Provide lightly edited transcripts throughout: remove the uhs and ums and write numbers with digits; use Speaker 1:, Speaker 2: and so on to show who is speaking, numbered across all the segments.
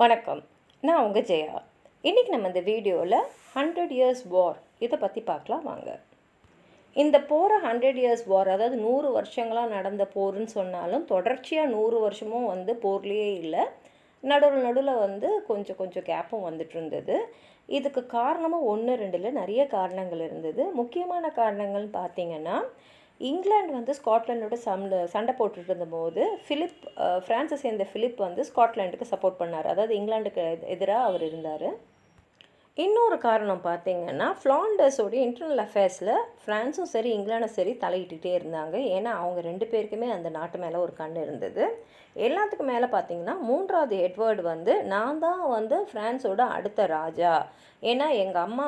Speaker 1: வணக்கம். நான் உங்கள் ஜெயா. இன்றைக்கி நம்ம இந்த வீடியோவில் 100 இயர்ஸ் வார் இதை பற்றி பார்க்கலாம் வாங்க. இந்த போரை 100 இயர்ஸ் வார், அதாவது 100 வருஷங்களாக நடந்த போருன்னு சொன்னாலும் தொடர்ச்சியாக 100 வருஷமும் போர்லேயே இல்லை. நடுவில் கொஞ்சம் கொஞ்சம் கேப்பும் வந்துட்டு இருந்தது. இதுக்கு காரணமாக 1 2 நிறைய காரணங்கள் இருந்தது. முக்கியமான காரணங்கள்னு பார்த்திங்கன்னா, இங்கிலாந்து ஸ்காட்லாண்டோட சண்டை போட்டுட்டு இருந்தபோது ஃப்ரான்ஸை சேர்ந்த ஃபிலிப் ஸ்காட்லாண்டுக்கு சப்போர்ட் பண்ணார். அதாவது இங்கிலாந்துக்கு எதிராக அவர் இருந்தார். இன்னொரு காரணம் பார்த்திங்கன்னா, ஃப்ளாண்டர்ஸோடைய இன்டர்னல் அஃபேர்ஸில் ஃப்ரான்ஸும் சரி இங்கிலாண்டும் சரி தலையிட்டுகிட்டே இருந்தாங்க. ஏன்னா அவங்க 2 பேருக்குமே அந்த நாட்டு மேலே ஒரு கண் இருந்தது. எல்லாத்துக்கும் மேலே பார்த்திங்கன்னா, 3வது எட்வர்டு நான் தான் ஃப்ரான்ஸோட அடுத்த ராஜா, ஏன்னா எங்கள் அம்மா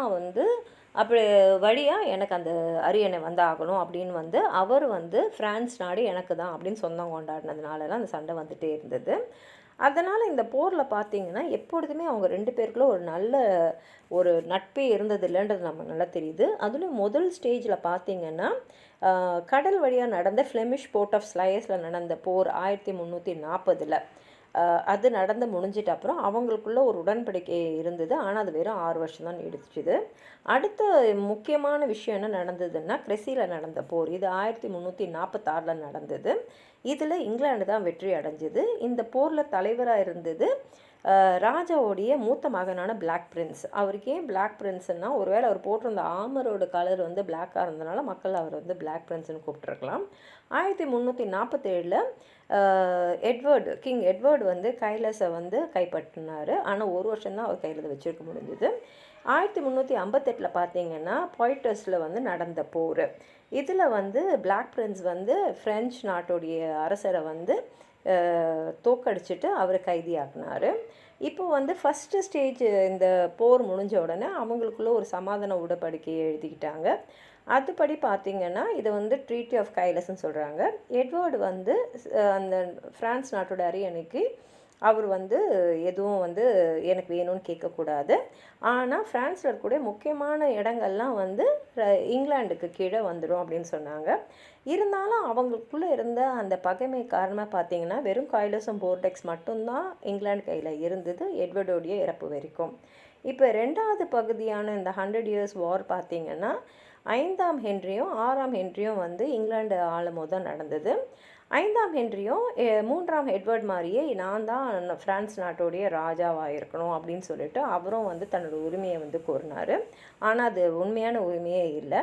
Speaker 1: அப்படி வழியாக எனக்கு அந்த அரியணை ஆகணும் அப்படின்னு அவர் ஃப்ரான்ஸ் நாடு எனக்கு தான் அப்படின்னு சொந்தம் கொண்டாடினதுனாலலாம் அந்த சண்டை வந்துகிட்டே இருந்தது. அதனால் இந்த போரில் பார்த்திங்கன்னா எப்பொழுதுமே அவங்க 2 பேருக்குள்ள ஒரு நல்ல ஒரு நட்பே இருந்தது இல்லைன்றது நமக்கு நல்லா தெரியுது. அதுலேயும் முதல் ஸ்டேஜில் பார்த்திங்கன்னா, கடல் வழியாக நடந்த ஃப்ளெமிஷ் போர்ட் ஆஃப் ஸ்லையஸில் நடந்த போர் 1340 அது நடந்து முடிஞ்சிட்ட அப்புறம் அவங்களுக்குள்ள ஒரு உடன்படிக்கை இருந்தது. ஆனால் அது வெறும் 6 வருஷம் தான் நீடிச்சுது. அடுத்த முக்கியமான விஷயம் என்ன நடந்ததுன்னா, கிரெசியில் நடந்த போர். இது 1346 நடந்தது. இதில் இங்கிலாந்து தான் வெற்றி அடைஞ்சது. இந்த போரில் தலைவராக இருந்தது ராஜாவுடைய மூத்த மகனான பிளாக் பிரின்ஸ். அவருக்கு ஏன் பிளாக் பிரின்ஸ்னா, ஒருவேளை அவர் போட்டிருந்த ஆமரோட கலர் பிளாக்காக இருந்ததுனால மக்கள் அவர் பிளாக் பிரின்ஸ்னு கூப்பிட்டுருக்கலாம். 1347 கிங் எட்வர்டு கைலஸை கைப்பற்றினார். ஆனால் ஒரு வருஷம்தான் அவர் கையில் வச்சுருக்க முடிஞ்சுது. 1358 பார்த்திங்கன்னா பாய்டர்ஸில் நடந்த போர். இதில் பிளாக் பிரின்ஸ் ஃப்ரெஞ்சு நாட்டுடைய அரசரை தோக்கடிச்சிட்டு அவர் கைதியாக்குனார். இப்போ ஃபஸ்ட்டு ஸ்டேஜ் இந்த போர் முடிஞ்ச உடனே அவங்களுக்குள்ள ஒரு சமாதான உடன்படிக்கையை எழுதிக்கிட்டாங்க. அதுபடி பார்த்திங்கன்னா இதை ட்ரீட்டி ஆஃப் கைலஸ்ன்னு சொல்கிறாங்க. எட்வர்டு அந்த ஃப்ரான்ஸ் நாட்டோட அரியணைக்கு அவர் எதுவும் எனக்கு வேணும்னு கேட்கக்கூடாது. ஆனால் ஃப்ரான்ஸில் இருக்கக்கூடிய முக்கியமான இடங்கள்லாம் இங்கிலாந்துக்கு கீழே வந்துடும் அப்படின்னு சொன்னாங்க. இருந்தாலும் அவங்களுக்குள்ளே இருந்த அந்த பகைமை காரணமாக பார்த்திங்கன்னா வெறும் கைலஸும் போர்டெக்ஸ் மட்டும்தான் இங்கிலாந்து கையில் இருந்தது எட்வர்டோடைய இறப்பு வரைக்கும். இப்போ 2வது பகுதியான இந்த 100 இயர்ஸ் வார் பார்த்திங்கன்னா, 5ஆம் ஹென்ரியும் 6ஆம் ஹென்ரியும் இங்கிலாந்து ஆளும்போது தான் நடந்தது. 5ஆம் ஹென்ரியும் 3ஆம் எட்வர்ட் மாதிரியே நான் தான் ஃப்ரான்ஸ் நாட்டோடைய ராஜாவாக இருக்கணும் அப்படின்னு சொல்லிட்டு அவரும் தன்னோட உரிமையை கோரினார். ஆனால் அது உண்மையான உரிமையே இல்லை.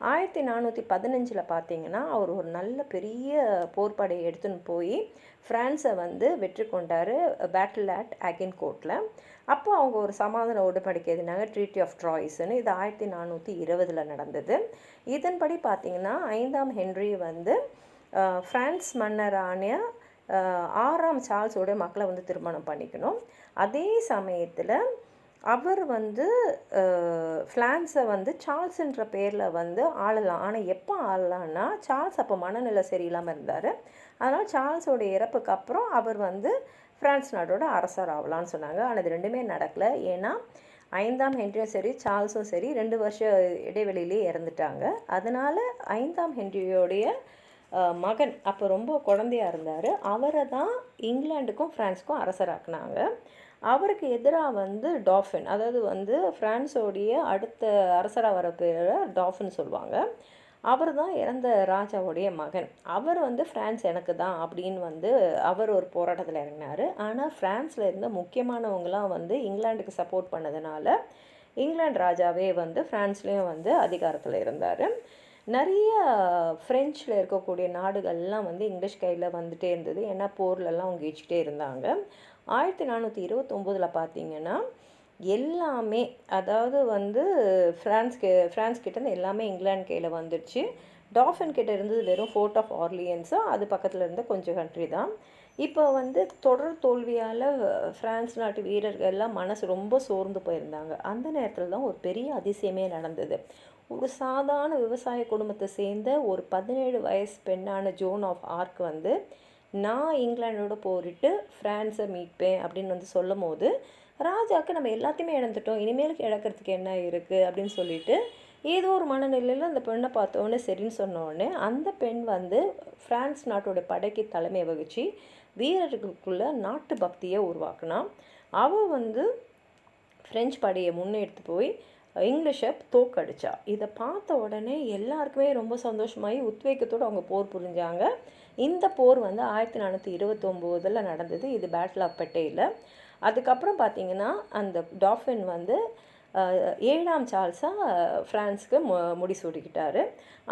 Speaker 1: 1415 பார்த்திங்கன்னா அவர் ஒரு நல்ல பெரிய போர்ப்படையை எடுத்துன்னு போய் ஃப்ரான்ஸை வெற்றி கொண்டார் பேட்டில் அட் அகின்கோர்ட்டில். அப்போ அவங்க ஒரு சமாதான உடன்படிக்கை எழுதினாங்க, ட்ரீட்டி ஆஃப் ட்ராய்ஸ்ன்னு. இது 1420 நடந்தது. இதன்படி பார்த்திங்கன்னா 5ஆம் ஹென்ரி ஃப்ரான்ஸ் மன்னரான 6ஆம் சார்ல்ஸோட மக்களை திருமணம் பண்ணிக்கணும். அதே சமயத்தில் அவர் ஃப்ரான்ஸை சார்ல்ஸுன்ற பேரில் ஆளலாம். ஆனால் எப்போ ஆளலான்னா, சார்ல்ஸ் அப்போ மனநிலை சரியில்லாமல் இருந்தார். அதனால் சார்ல்ஸோடைய இறப்புக்கு அப்புறம் அவர் ஃப்ரான்ஸ் நாட்டோட அரசர் ஆகலான்னு சொன்னாங்க. ஆனால் இது 2மே நடக்கலை. ஏன்னா 5ஆம் ஹென்ரியும் சரி சார்ல்ஸும் சரி 2 வருஷம் இடைவெளியிலே இறந்துட்டாங்க. அதனால் 5ஆம் ஹென்ரியோடைய மகன் அப்போ ரொம்ப குழந்தையாக இருந்தார். அவரை தான் இங்கிலாந்துக்கும் ஃப்ரான்ஸுக்கும் அரசராக்குனாங்க. அவருக்கு எதிராக டாஃபின், அதாவது ஃப்ரான்ஸோடைய அடுத்த அரசராக வர பேரை டாஃபின் சொல்லுவாங்க. அவர் தான் இறந்த ராஜாவுடைய மகன். அவர் ஃப்ரான்ஸ் எனக்கு தான் அப்படின்னு அவர் ஒரு போராட்டத்தில் இறங்கினார். ஆனால் ஃப்ரான்ஸில் இருந்த முக்கியமானவங்களாம் இங்கிலாந்துக்கு சப்போர்ட் பண்ணதுனால இங்கிலாந்து ராஜாவே ஃப்ரான்ஸ்லேயும் அதிகாரத்தில் இருந்தார். நிறைய ஃப்ரெஞ்சில் இருக்கக்கூடிய நாடுகள்லாம் இங்கிலீஷ் கையில் வந்துகிட்டே இருந்தது. ஏன்னா போர்லெல்லாம் அவங்க ஜெயிச்சுட்டே இருந்தாங்க. 1429 பார்த்திங்கன்னா எல்லாமே, அதாவது ஃப்ரான்ஸ் கிட்டேருந்து எல்லாமே இங்கிலாந்து கையில் வந்துடுச்சு. டாஃபின் கிட்டே இருந்தது வெறும் ஃபோர்ட் ஆஃப் ஆர்லியன்ஸு, அது பக்கத்தில் இருந்த கொஞ்சம் கண்ட்ரி தான். இப்போ தொடர் தோல்வியால் ஃப்ரான்ஸ் நாட்டு வீரர்கள்லாம் மனசு ரொம்ப சோர்ந்து போயிருந்தாங்க. அந்த நேரத்தில் தான் ஒரு பெரிய அதிசயமே நடந்தது. ஒரு சாதாரண விவசாய குடும்பத்தை சேர்ந்த ஒரு 17 வயசு பெண்ணான ஜோன் ஆஃப் ஆர்க் நான் இங்கிலாண்டோட போரிட்டு ஃப்ரான்ஸை மீட்பேன் அப்படின்னு சொல்லும் போது, ராஜாவுக்கு நம்ம எல்லாத்தையுமே இழந்துட்டோம், இனிமேலுக்கு இழக்கிறதுக்கு என்ன இருக்குது அப்படின்னு சொல்லிட்டு ஏதோ ஒரு மனநிலையில் அந்த பெண்ணை பார்த்தோன்னே சரின்னு சொன்னோடனே அந்த பெண் ஃப்ரான்ஸ் நாட்டோட படைக்கு தலைமை வகித்து வீரர்களுக்குள்ள நாட்டு பக்தியை உருவாக்கினா. அவள் வந்து ஃப்ரெஞ்ச் படையை முன்னெடுத்து போய் இங்கிலீஷை தோக்கடிச்சா. இதை பார்த்த உடனே எல்லாருக்குமே ரொம்ப சந்தோஷமாகி உத்வேகத்தோடு அவங்க போர் புரிஞ்சாங்க. இந்த போர் வந்து 1429 நடந்தது. இது பேட்டில் ஆஃப் பெட்டையில். அதுக்கப்புறம் பார்த்திங்கன்னா அந்த டாஃபின் வந்து 7ஆம் சார்ல்ஸாக ஃப்ரான்ஸுக்கு முடிசூடிக்கிட்டார்.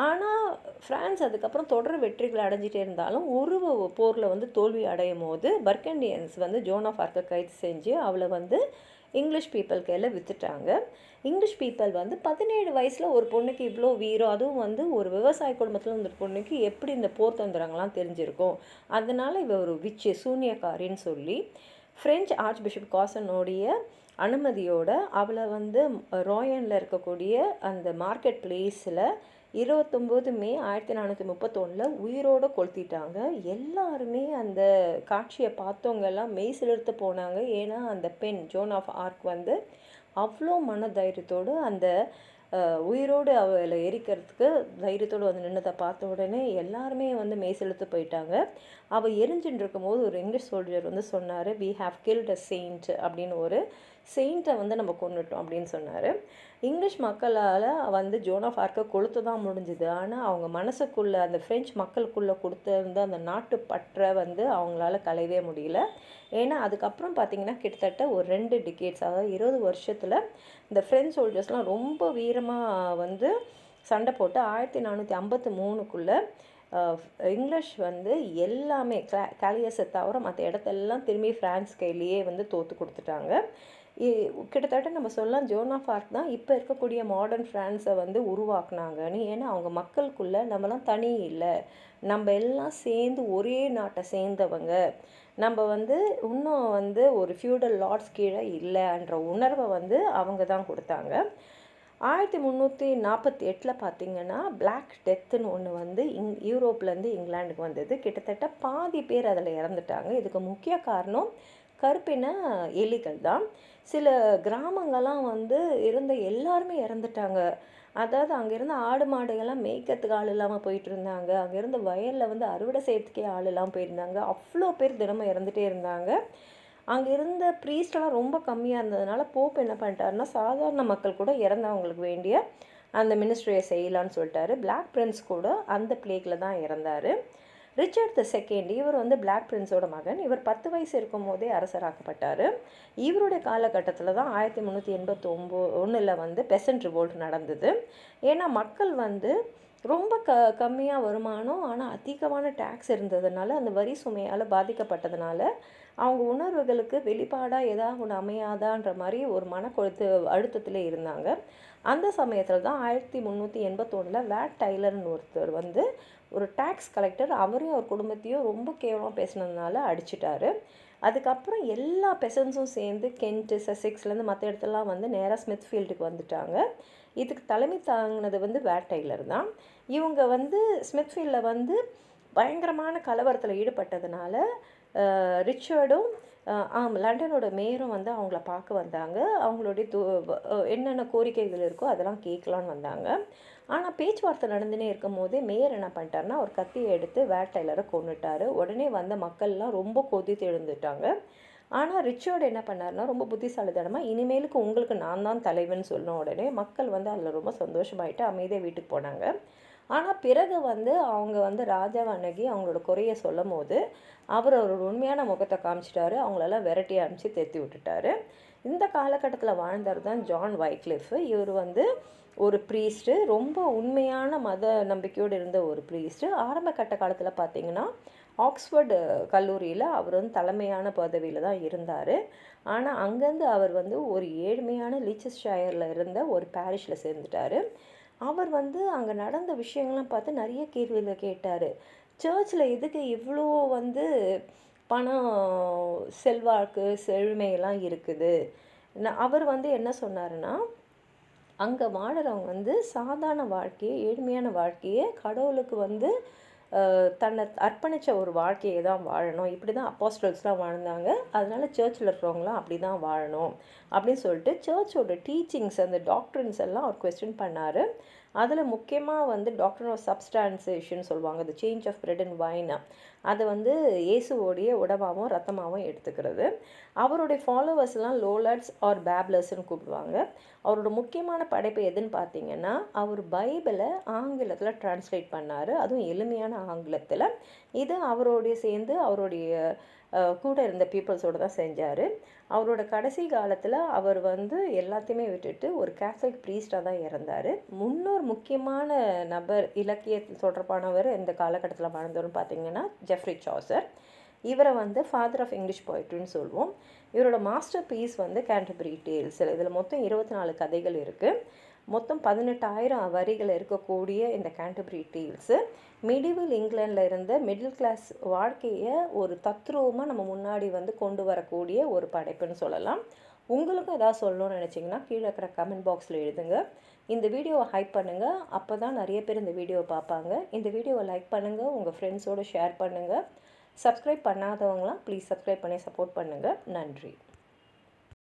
Speaker 1: ஆனால் ஃப்ரான்ஸ் அதுக்கப்புறம் தொடர் வெற்றிகள் அடைஞ்சிட்டே இருந்தாலும் ஒரு போரில் வந்து தோல்வி அடையும் போது பர்கண்டியன்ஸ் வந்து ஜோன் ஆஃப் ஆர்க்கை கைது செஞ்சு அவளை வந்து இங்கிலீஷ் பீப்புள் கையில் விற்றுட்டாங்க. இங்கிலீஷ் பீப்புள் வந்து 17 வயசில் ஒரு பொண்ணுக்கு இவ்வளோ வீரம், அதுவும் வந்து ஒரு விவசாய குடும்பத்தில் இருந்த பொண்ணுக்கு எப்படி இந்த போர் தந்திரங்கள்லாம் தெரிஞ்சிருக்கும். அதனால் இவ ஒரு விச்சு சூனியக்காரின்னு சொல்லி ஃப்ரெஞ்ச் ஆர்ச் பிஷப் காசனோடைய அனுமதியோடு அவளை வந்து ராயனில் இருக்கக்கூடிய அந்த மார்க்கெட் பிளேஸில் 29 மே 1431 உயிரோடு கொளுத்திட்டாங்க. எல்லாருமே அந்த காட்சியை பார்த்தவங்கெல்லாம் மெய் சிலிர்த்து போனாங்க. ஏன்னா அந்த பெண் ஜோன் ஆஃப் ஆர்க் வந்து அவ்வளோ மன தைரியத்தோடு அந்த உயிரோடு அவளை எரிக்கிறதுக்கு தைரியத்தோடு வந்து நின்றதை பார்த்த உடனே எல்லாருமே வந்து மெய் செலுத்து போயிட்டாங்க. அவள் எரிஞ்சுட்டு இருக்கும்போது ஒரு இங்கிலீஷ் சோல்ஜர் வந்து சொன்னார், we have killed a saint அப்படின்னு, ஒரு செயின்ட்டை வந்து நம்ம கொண்டுட்டோம் அப்படின்னு சொன்னார். இங்கிலீஷ் மக்களால் வந்து ஜோன் ஆஃப் ஆர்க்கை கொளுத்து தான் முடிஞ்சுது. ஆனால் அவங்க மனசுக்குள்ளே அந்த ஃப்ரெஞ்ச் மக்களுக்குள்ளே கொடுத்திருந்த அந்த நாட்டு பற்றை வந்து அவங்களால களையவே முடியல. ஏன்னா அதுக்கப்புறம் பார்த்திங்கன்னா கிட்டத்தட்ட ஒரு 2 டிகேட்ஸ், அதாவது 20 வருஷத்தில் இந்த ஃப்ரெஞ்ச் சோல்ஜர்ஸ்லாம் ரொம்ப வீரமாக வந்து சண்டை போட்டு 1453க்குள்ளே இங்கிலீஷ் வந்து எல்லாமே காலியஸை தவிர மற்ற இடத்தெல்லாம் திரும்பி ஃப்ரான்ஸ் கையிலேயே வந்து தோற்று கொடுத்துட்டாங்க. கிட்டத்தட்ட நம்ம சொல்லலாம் ஜோன் ஆஃப் ஆர்க் தான் இப்போ இருக்கக்கூடிய மாடர்ன் ஃப்ரான்ஸை வந்து உருவாக்குனாங்கன்னு. ஏன்னா அவங்க மக்களுக்குள்ளே நம்மலாம் தனி இல்லை, நம்ம எல்லாம் சேர்ந்து ஒரே நாட்டை சேர்ந்தவங்க, நம்ம வந்து இன்னும் வந்து ஒரு ஃபியூடல் லார்ட்ஸ் கீழே இல்லைன்ற உணர்வை வந்து அவங்க தான் கொடுத்தாங்க. 1348 பார்த்திங்கன்னா பிளாக் டெத்துன்னு ஒன்று வந்து யூரோப்லேருந்து இங்கிலாண்டுக்கு வந்தது. கிட்டத்தட்ட பாதி பேர் அதில் இறந்துட்டாங்க. இதுக்கு முக்கிய காரணம் கருப்பின எலிகள் தான். சில கிராமங்கள்லாம் வந்து இருந்த எல்லாருமே இறந்துட்டாங்க. அதாவது அங்கேருந்து ஆடு மாடுகள்லாம் மேய்க்கிறதுக்கு ஆள் இல்லாமல் போயிட்டு இருந்தாங்க. அங்கேருந்து வயலில் வந்து அறுவடை செய்யறதுக்கே ஆள் இல்லாமல் போயிருந்தாங்க. அவ்வளோ பேர் தினமும் இறந்துட்டே இருந்தாங்க. அங்கே இருந்த ப்ரீஸ்டெல்லாம் ரொம்ப கம்மியாக இருந்ததுனால போப் என்ன பண்ணிட்டாருன்னா, சாதாரண மக்கள் கூட இறந்தவங்களுக்கு வேண்டிய அந்த மினிஸ்ட்ரியை செய்யலான்னு சொல்லிட்டாரு. பிளாக் பிரின்ஸ் கூட அந்த பிளேக்கில் தான் இறந்தார். ரிச்சர்ட் II இவர் வந்து பிளாக் பிரின்ஸோட மகன். இவர் 10 வயசு இருக்கும் போதே அரசராக்கப்பட்டார். இவருடைய காலகட்டத்தில் தான் 1389 வந்து பெசன்ட் ரிவோல்ட் நடந்தது. ஏன்னா மக்கள் வந்து ரொம்ப கம்மியாக வருமானம், ஆனால் அதிகமான டேக்ஸ் இருந்ததுனால அந்த வரி சுமையால் பாதிக்கப்பட்டதுனால அவங்க உணர்வுகளுக்கு வெளிப்பாடாக ஏதாவது ஒன்று அமையாதான்ற மாதிரி ஒரு மனக்கொழுத்து அழுத்தத்திலே இருந்தாங்க. அந்த சமயத்தில் தான் 1381 வேட் டைலர்னு ஒருத்தர் வந்து ஒரு டேக்ஸ் கலெக்டர், அவரையும் அவர் குடும்பத்தையும் ரொம்ப கேவலமாக பேசினதுனால அடிச்சிட்டாரு. அதுக்கப்புறம் எல்லா பெசன்ஸும் சேர்ந்து கென்ட்டு சசெக்ஸ்லேருந்து மற்ற இடத்துலலாம் வந்து நேராக ஸ்மித்ஃபீல்டுக்கு வந்துட்டாங்க. இதுக்கு தலைமை தாங்கினது வந்து வேட் டைலர் தான். இவங்க வந்து ஸ்மித்ஃபீல்டில் வந்து பயங்கரமான கலவரத்தில் ஈடுபட்டதுனால ரிச்சர்டும் லண்டனோட மேயரும் வந்து அவங்கள பார்க்க வந்தாங்க. அவங்களுடைய என்னென்ன கோரிக்கைகள் இருக்கோ அதெல்லாம் கேட்கலான்னு வந்தாங்க. ஆனால் பேச்சுவார்த்தை நடந்துனே இருக்கும் போதே மேயர் என்ன பண்ணிட்டாருன்னா ஒரு கத்தியை எடுத்து வேட் டைலரை கொன்னுட்டார். உடனே வந்த மக்கள்லாம் ரொம்ப கொதித்து எழுந்துட்டாங்க. ஆனால் ரிச்சர்டு என்ன பண்ணார்னா ரொம்ப புத்திசாலித்தனமாக, இனிமேலுக்கு உங்களுக்கு நான் தான் தலைவன் சொன்ன உடனே மக்கள் வந்து அதில் ரொம்ப சந்தோஷமாயிட்டு அமைதியாக வீட்டுக்கு போனாங்க. ஆனால் பிறகு வந்து அவங்க வந்து ராஜாவை அணுகி அவங்களோட குறையை சொல்லும் போது அவர் அவரோட உண்மையான முகத்தை காமிச்சிட்டாரு. அவங்களெல்லாம் விரட்டி அனுப்பிச்சு தேத்தி விட்டுட்டாரு. இந்த காலகட்டத்தில் வாழ்ந்தார் தான் ஜான் வைக்லிஃப். இவர் வந்து ஒரு ப்ரீஸ்ட்டு, ரொம்ப உண்மையான மத நம்பிக்கையோடு இருந்த ஒரு ப்ரீஸ்ட்டு. ஆரம்ப கட்ட காலத்தில் பார்த்திங்கன்னா ஆக்ஸ்ஃபோர்டு கல்லூரியில் அவர் வந்து தலைமையான பதவியில் தான் இருந்தார். ஆனால் அங்கேருந்து அவர் வந்து ஒரு ஏழ்மையான லீச்சஸ்ஷயரில் இருந்த ஒரு பேரிஷில் சேர்ந்துட்டார். அவர் வந்து அங்கே நடந்த விஷயங்கள்லாம் பார்த்து நிறைய கேள்விகளை கேட்டார். சர்ச்சில் எதுக்கு இவ்வளோ வந்து பணம், செல்வாக்கு, செழுமையெல்லாம் இருக்குது? அவர் வந்து என்ன சொன்னாருன்னா, அங்கே வாழறவங்க வந்து சாதாரண வாழ்க்கையை, ஏழ்மையான வாழ்க்கையை, கடவுளுக்கு வந்து தன்னை அர்ப்பணித்த ஒரு வாழ்க்கையை தான் வாழணும். இப்படி தான் அப்போஸ்டல்ஸ்லாம் வாழ்ந்தாங்க. அதனால் சர்ச்சில் இருக்கிறவங்களாம் அப்படி தான் வாழணும் அப்படின்னு சொல்லிட்டு சர்ச்சோட டீச்சிங்ஸ், அந்த டாக்டரின்ஸ் எல்லாம் அவர் கொஸ்டின் பண்ணார். அதில் முக்கியமாக வந்து டாக்டர் ஆஃப் சப்ஸ்டான்சேஷன் சொல்லுவாங்க, அது change of bread and wine. அதை வந்து இயேசுவோடைய உடமாகவும் ரத்தமாகவும் எடுத்துக்கிறது. அவருடைய ஃபாலோவர்ஸ்லாம் லோலட்ஸ் ஆர் பேப்லர்ஸ்ன்னு கூப்பிடுவாங்க. அவரோட முக்கியமான படைப்பு எதுன்னு பார்த்தீங்கன்னா, அவர் பைபிளை ஆங்கிலத்தில் டிரான்ஸ்லேட் பண்ணார், அதுவும் எளிமையான ஆங்கிலத்தில். இது அவரோடைய சேர்ந்து அவருடைய கூட இருந்த பீப்புள்ஸோடு தான் செஞ்சார். அவரோட கடைசி காலத்தில் அவர் வந்து எல்லாத்தையுமே விட்டுட்டு ஒரு கேத்தலிக் ப்ரீஸ்டாக தான் இறந்தார். முன்னொரு முக்கியமான நபர் இலக்கியத்தில் தொடர்பானவர் இந்த காலகட்டத்தில் வாழ்ந்தவர்னு பார்த்தீங்கன்னா ஜெஃப்ரி சாசர். இவரை வந்து ஃபாதர் ஆஃப் இங்கிலீஷ் போய்ட்ரின்னு சொல்லுவோம். இவரோட மாஸ்டர் பீஸ் வந்து கேன்டர்பரி டேல்ஸ். இதில் மொத்தம் 24 கதைகள் இருக்குது. மொத்தம் 18,000 வரிகள் இருக்கக்கூடிய இந்த கேன்டர்பரி டேல்ஸு மிடிவல் இங்கிலாண்டில் இருந்த மிடில் கிளாஸ் வாழ்க்கையை ஒரு தத்ரூபமாக நம்ம முன்னாடி வந்து கொண்டு வரக்கூடிய ஒரு படைப்புன்னு சொல்லலாம். உங்களுக்கும் எதாவது சொல்லணும்னு நினச்சிங்கன்னா கீழே இருக்கிற கமெண்ட் பாக்ஸில் எழுதுங்க. இந்த வீடியோவை ஹைப் பண்ணுங்கள், அப்போ தான் நிறைய பேர் இந்த வீடியோவை பார்ப்பாங்க. இந்த வீடியோவை லைக் பண்ணுங்கள், உங்கள் ஃப்ரெண்ட்ஸோடு ஷேர் பண்ணுங்கள். சப்ஸ்கிரைப் பண்ணாதவங்களாம் ப்ளீஸ் சப்ஸ்கிரைப் பண்ணி சப்போர்ட் பண்ணுங்கள். நன்றி.